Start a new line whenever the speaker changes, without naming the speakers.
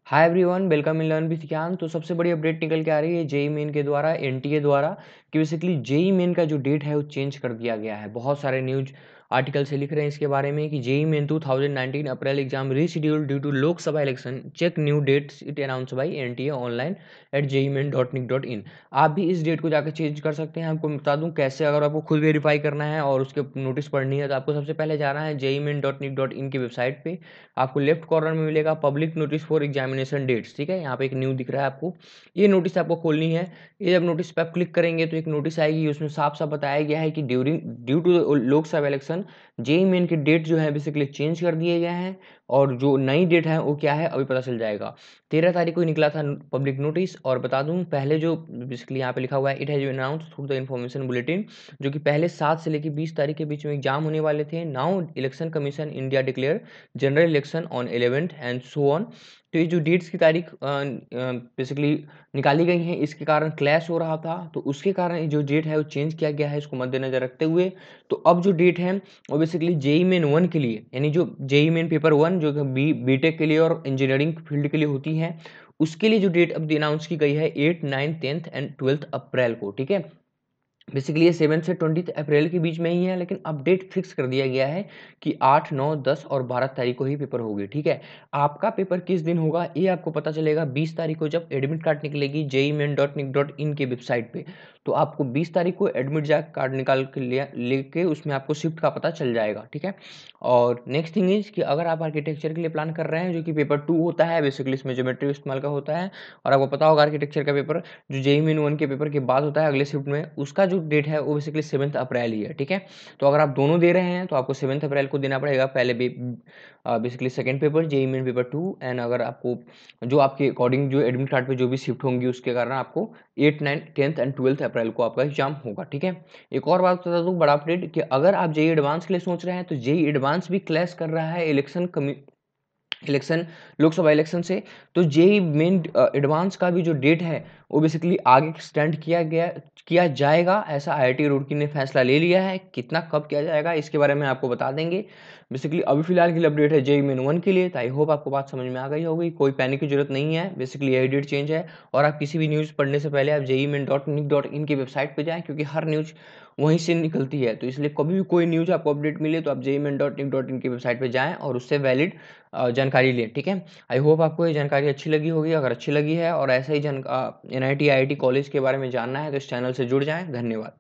Hi everyone, welcome in learn with ज्ञान। तो सबसे बड़ी अपडेट निकल के आ रही है जेई मेन के द्वारा, एनटीए द्वारा, कि बेसिकली जेई मेन का जो डेट है वो चेंज कर दिया गया है। बहुत सारे न्यूज आर्टिकल से लिख रहे हैं इसके बारे में कि JEE Main 2019 April exam reschedule due to Lok Sabha election, check new dates it announce by NTA online at jeimain.nic.in। आप भी इस डेट को जाकर चेंज कर सकते हैं। आपको बता दूं कैसे। अगर आपको खुद वेरीफाई करना है और उसके नोटिस पढ़नी है तो आपको सबसे पहले जाना है jeimain.nic.in की वेबसाइट पे। आपको लेफ्ट कॉर्नर में मिलेगा public notice for examination dates. ठीक है, यहाँ पे एक न्यू दिख रहा है आपको। ये नोटिस आपको खोलनी है। ये जब नोटिस पे आप क्लिक करेंगे तो एक नोटिस आएगी, उसमें साफ साफ बताया गया है कि due to Lok Sabha election JEE Main के डेट जो है बेसिकली चेंज कर दिए गए हैं। और जो नई डेट है वो क्या है अभी पता चल जाएगा। 13 तारीख को निकला था पब्लिक नोटिस। और बता दूं पहले जो बेसिकली यहाँ पे लिखा हुआ है, it has announced through the information bulletin, जो कि पहले 7 से लेकर 20 तारीख के बीच में एग्जाम होने वाले थे। Now election commission India declare general election on 11th and so on. तो ये जो डेट्स की तारीख बेसिकली निकाली गई हैं, इसके कारण क्लैश हो रहा था, तो उसके कारण ये जो डेट है वो चेंज किया गया है, इसको मद्देनजर रखते हुए। तो अब जो डेट है वो बेसिकली जेई मेन 1 के लिए, यानी जो जेई मेन पेपर 1 जो कि बीटेक के लिए और इंजीनियरिंग फील्ड के लिए होती है, उसके लिए जो डेट अब अनाउंस की गई है 8, 9, 10th एंड 12th अप्रैल को। ठीक है, बेसिकली ये 7 से 20 अप्रैल के बीच में ही है, लेकिन अपडेट फिक्स कर दिया गया है कि 8, 9, 10 और 12 तारीख को ही पेपर होगी। ठीक है, आपका पेपर किस दिन होगा ये आपको पता चलेगा 20 तारीख को, जब एडमिट कार्ड निकलेगी jeimain.nic.in के वेबसाइट पे। तो आपको 20 तारीख को एडमिट कार्ड निकाल के लेके उसमें आपको शिफ्ट का पता चल जाएगा। ठीक है, और नेक्स्ट थिंग इज कि अगर आप आर्किटेक्चर के लिए प्लान कर रहे हैं, जो कि पेपर 2 होता है, बेसिकली इसमें ज्योमेट्री इस्तेमाल का होता है, और आपको पता होगा आर्किटेक्चर का पेपर जो जेई मेन 1 के पेपर के बाद होता है अगले शिफ्ट में, उसका जो डेट है वो बेसिकली 7 अप्रैल ही है। ठीक है, तो अगर आप दोनों दे रहे हैं तो आपको 7 अप्रैल को देना पड़ेगा पहले basically second paper JEE Main paper 2। And अगर आपको जो आपके अकॉर्डिंग जो एडमिट कार्ड पे जो भी शिफ्ट होंगी उसके कारण आपको 8, 9, 10th एंड 12th अप्रैल को आपका एग्जाम होगा। ठीक है, एक और बात बता दूं, बड़ा अपडेट, कि अगर आप जेई एडवांस के लिए सोच रहे हैं तो जेई एडवांस भी क्लैश कर रहा है इलेक्शन लोकसभा इलेक्शन से। तो जेई मेन एडवांस का भी जो डेट है वो बेसिकली आगे एक्सटेंड किया जाएगा, ऐसा आईआईटी रुड़की ने फैसला ले लिया है। कितना कब किया जाएगा इसके बारे में आपको बता देंगे। बेसिकली अभी फिलहाल की अपडेट है जेई मेन 1 के लिए। तो आई होप आपको बात समझ में आ गई होगी, कोई पैनिक की जरूरत नहीं है। बेसिकली यही डेट चेंज है। और आप किसी भी न्यूज़ पढ़ने से पहले आप jeimain.nic.in की वेबसाइट पर जाएं, क्योंकि हर न्यूज़ वहीं से निकलती है। तो इसलिए कभी भी कोई न्यूज़ आपको अपडेट मिले तो आप jeimain.nic.in की वेबसाइट पर जाएं और उससे वैलिड जानकारी लें। ठीक है, आई होप आपको ये जानकारी अच्छी लगी होगी। अगर अच्छी लगी है और ऐसा ही एनआईटी आईआईटी कॉलेज के बारे में जानना है तो इस चैनल से जुड़ जाएं। धन्यवाद।